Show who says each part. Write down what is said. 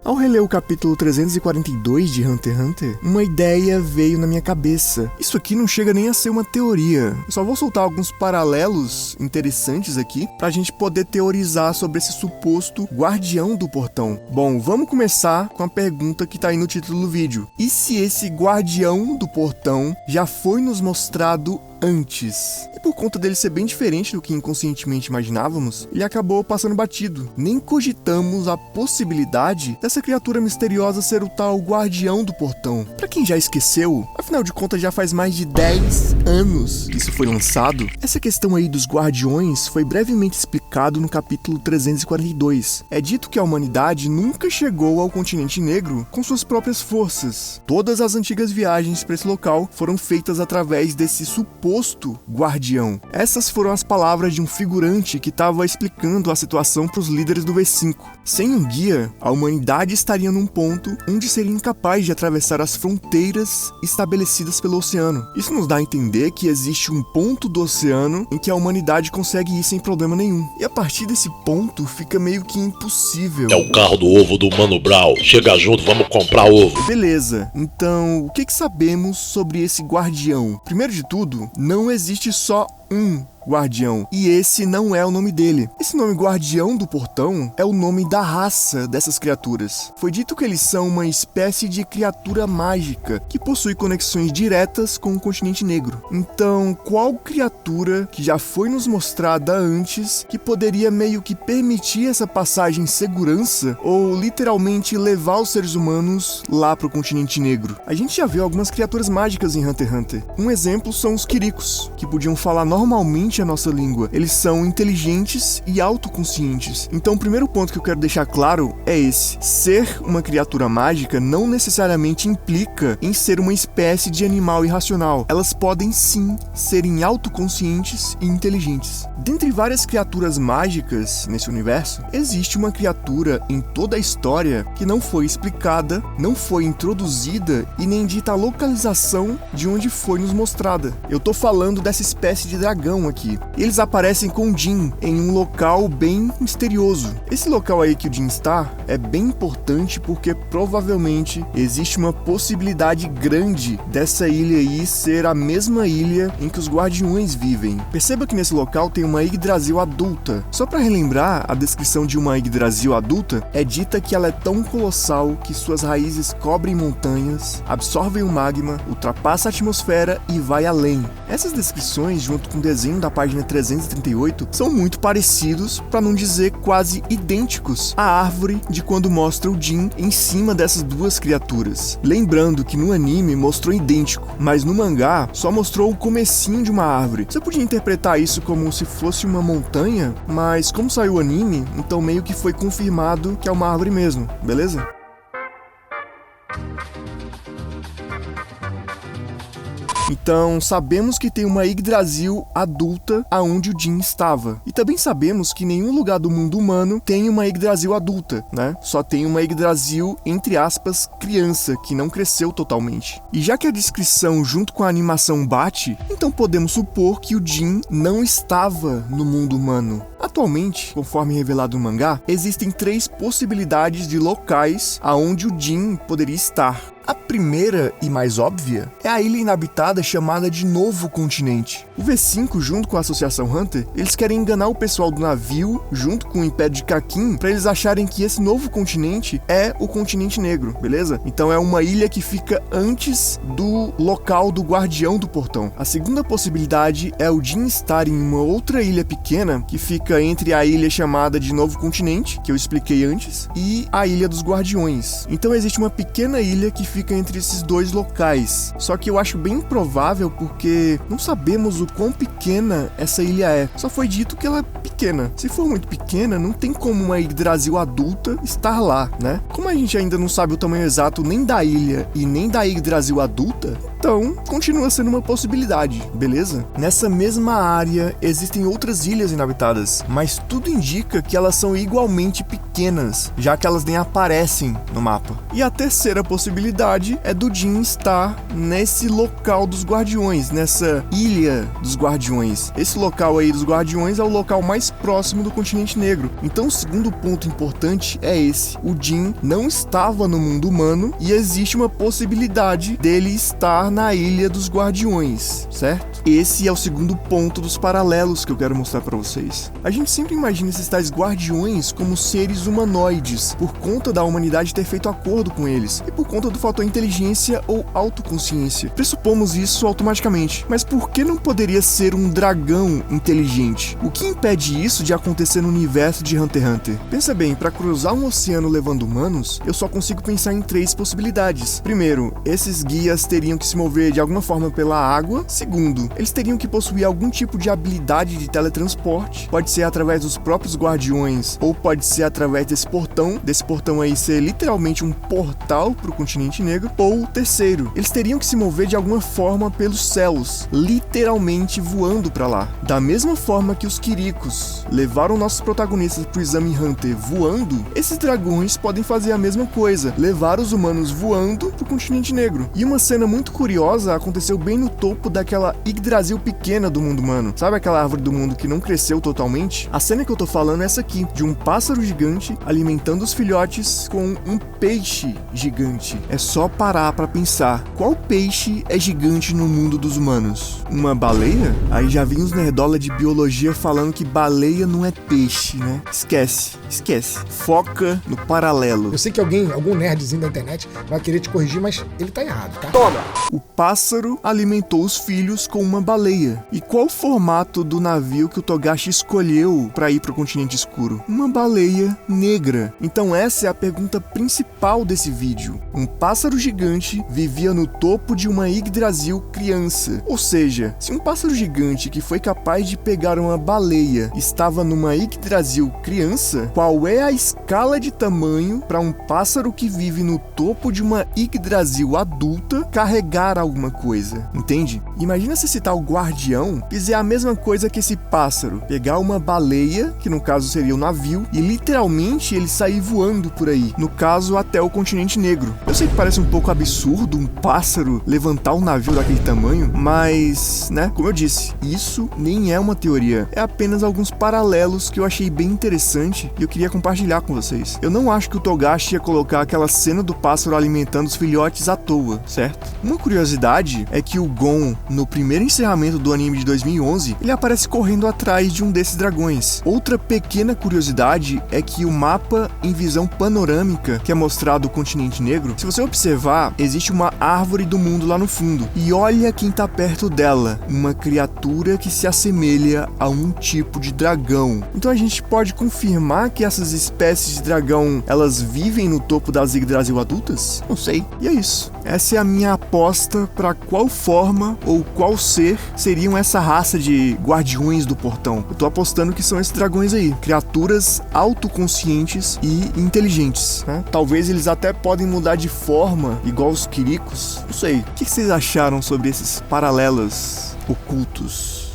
Speaker 1: Ao reler o capítulo 342 de Hunter x Hunter, uma ideia veio na minha cabeça. Isso aqui não chega nem a ser uma teoria. Eu só vou soltar alguns paralelos interessantes aqui pra gente poder teorizar sobre esse suposto guardião do portão. Bom, vamos começar com a pergunta que tá aí no título do vídeo. E se esse guardião do portão já foi nos mostrado antes? E por conta dele ser bem diferente do que inconscientemente imaginávamos, ele acabou passando batido. Nem cogitamos a possibilidade dessa criatura misteriosa ser o tal guardião do portão. Pra quem já esqueceu, afinal de contas já faz mais de 10 anos que isso foi lançado, essa questão aí dos guardiões foi brevemente explicado no capítulo 342. É dito que a humanidade nunca chegou ao continente negro com suas próprias forças. Todas as antigas viagens para esse local foram feitas através desse suposto guardião. Essas foram as palavras de um figurante que estava explicando a situação para os líderes do V5. Sem um guia, a humanidade estaria num ponto onde seria incapaz de atravessar as fronteiras estabelecidas pelo oceano. Isso nos dá a entender que existe um ponto do oceano em que a humanidade consegue ir sem problema nenhum. E a partir desse ponto fica meio que impossível.
Speaker 2: É o carro do ovo do Mano Brown. Chega junto, vamos comprar ovo.
Speaker 1: Beleza, então o que sabemos sobre esse guardião? Primeiro de tudo, não existe só um guardião, e esse não é o nome dele. Esse nome Guardião do Portão é o nome da raça dessas criaturas. Foi dito que eles são uma espécie de criatura mágica que possui conexões diretas com o continente negro. Então, qual criatura que já foi nos mostrada antes que poderia meio que permitir essa passagem em segurança ou literalmente levar os seres humanos lá para o continente negro? A gente já viu algumas criaturas mágicas em Hunter x Hunter. Um exemplo são os Quiricos, que podiam falar normalmente a nossa língua. Eles são inteligentes e autoconscientes. Então o primeiro ponto que eu quero deixar claro é esse: ser uma criatura mágica não necessariamente implica em ser uma espécie de animal irracional. Elas podem sim serem autoconscientes e inteligentes. Dentre várias criaturas mágicas nesse universo, existe uma criatura em toda a história que não foi explicada, não foi introduzida e nem dita a localização de onde foi nos mostrada. Eu tô falando dessa espécie de dragão aqui. Eles aparecem com Jin em um local bem misterioso. Esse local aí que o Jin está é bem importante porque provavelmente existe uma possibilidade grande dessa ilha aí ser a mesma ilha em que os guardiões vivem. Perceba que nesse local tem uma Yggdrasil adulta. Só para relembrar, a descrição de uma Yggdrasil adulta é dita que ela é tão colossal que suas raízes cobrem montanhas, absorvem o magma, ultrapassa a atmosfera e vai além. Essas descrições, junto com o desenho da página 338, são muito parecidos, para não dizer quase idênticos, à árvore de quando mostra o Jin em cima dessas duas criaturas. Lembrando que no anime mostrou idêntico, mas no mangá só mostrou o comecinho de uma árvore. Você podia interpretar isso como se fosse uma montanha, mas como saiu o anime, então meio que foi confirmado que é uma árvore mesmo, beleza? Então, sabemos que tem uma Yggdrasil adulta aonde o Jin estava. E também sabemos que nenhum lugar do mundo humano tem uma Yggdrasil adulta, né? Só tem uma Yggdrasil, entre aspas, criança, que não cresceu totalmente. E já que a descrição junto com a animação bate, então podemos supor que o Jin não estava no mundo humano. Atualmente, conforme revelado no mangá, existem 3 possibilidades de locais aonde o Jin poderia estar. A primeira e mais óbvia é a ilha inabitada chamada de Novo Continente. O V5, junto com a Associação Hunter, eles querem enganar o pessoal do navio, junto com o Império de Kakin, para eles acharem que esse novo continente é o continente negro, beleza? Então é uma ilha que fica antes do local do guardião do portão. A segunda possibilidade é o Jin estar em uma outra ilha pequena, que fica entre a ilha chamada de Novo Continente, que eu expliquei antes, e a Ilha dos Guardiões. Então existe uma pequena ilha que fica entre esses dois locais. Só que eu acho bem improvável porque não sabemos o quão pequena essa ilha é. Só foi dito que ela é pequena. Se for muito pequena, não tem como uma Yggdrasil adulta estar lá, né? Como a gente ainda não sabe o tamanho exato nem da ilha e nem da Yggdrasil adulta, então continua sendo uma possibilidade, beleza? Nessa mesma área existem outras ilhas inabitadas, mas tudo indica que elas são igualmente pequenas, já que elas nem aparecem no mapa. E a terceira possibilidade possibilidade é do Jin estar nesse local dos Guardiões, nessa ilha dos Guardiões. Esse local aí dos Guardiões é o local mais próximo do Continente Negro. Então o segundo ponto importante é esse. O Jin não estava no mundo humano e existe uma possibilidade dele estar na ilha dos Guardiões, certo? Esse é o segundo ponto dos paralelos que eu quero mostrar para vocês. A gente sempre imagina esses tais Guardiões como seres humanoides, por conta da humanidade ter feito acordo com eles, e por conta do fator inteligência ou autoconsciência. Pressupomos isso automaticamente, mas por que não poderia ser um dragão inteligente? O que impede isso de acontecer no universo de Hunter x Hunter? Pensa bem, para cruzar um oceano levando humanos, eu só consigo pensar em 3 possibilidades. Primeiro, esses guias teriam que se mover de alguma forma pela água. Segundo, eles teriam que possuir algum tipo de habilidade de teletransporte, pode ser através dos próprios Guardiões, ou pode ser através desse portão aí ser literalmente um portal para o Continente Negro. Ou terceiro, eles teriam que se mover de alguma forma pelos céus, literalmente voando para lá. Da mesma forma que os Quiricos levaram nossos protagonistas pro Exame Hunter voando, esses dragões podem fazer a mesma coisa, levar os humanos voando pro Continente Negro. E uma cena muito curiosa aconteceu bem no topo daquela Yggdrasil pequena do mundo humano. Sabe aquela árvore do mundo que não cresceu totalmente? A cena que eu tô falando é essa aqui, de um pássaro gigante alimentando os filhotes com um peixe gigante. É só parar pra pensar, qual peixe é gigante no mundo dos humanos? Uma baleia? Aí já vem os nerdola de biologia falando que baleia não é peixe, né? Esquece. Foca no paralelo.
Speaker 3: Eu sei que algum nerdzinho da internet vai querer te corrigir, mas ele tá errado, tá?
Speaker 1: Toma! O pássaro alimentou os filhos com uma baleia. E qual o formato do navio que o Togashi escolheu para ir pro continente escuro? Uma baleia negra. Então essa é a pergunta principal desse vídeo. Um pássaro gigante vivia no topo de uma Yggdrasil criança. Ou seja, se um pássaro gigante que foi capaz de pegar uma baleia estava numa Yggdrasil criança, qual é a escala de tamanho para um pássaro que vive no topo de uma Yggdrasil adulta carregar alguma coisa? Entende? Imagina se esse tal guardião fizer a mesma coisa que esse pássaro, pegar uma baleia, que no caso seria um navio, e literalmente ele sair voando por aí, no caso até o Continente Negro. Eu sei que parece um pouco absurdo um pássaro levantar um navio daquele tamanho, mas, né, como eu disse, isso nem é uma teoria, é apenas alguns paralelos que eu achei bem interessante e eu queria compartilhar com vocês. Eu não acho que o Togashi ia colocar aquela cena do pássaro alimentando os filhotes à toa, certo? Uma curiosidade é que o Gon, no primeiro encerramento do anime de 2011, ele aparece correndo atrás de um desses dragões. Outra pequena curiosidade é que o mapa em visão panorâmica que é mostrado o Continente Negro, se você observar, existe uma árvore do mundo lá no fundo. E olha quem tá perto dela, uma criatura que se assemelha a um tipo de dragão. Então a gente pode confirmar que essas espécies de dragão, elas vivem no topo das Yggdrasil adultas? Não sei. E é isso. Essa é a minha aposta para qual forma ou qual ser seriam essa raça de guardiões do portão. Eu tô apostando que são esses dragões aí, criaturas autoconscientes e inteligentes, né? Talvez eles até podem mudar de forma, igual os Quiricos. Não sei. O que vocês acharam sobre esses paralelos ocultos?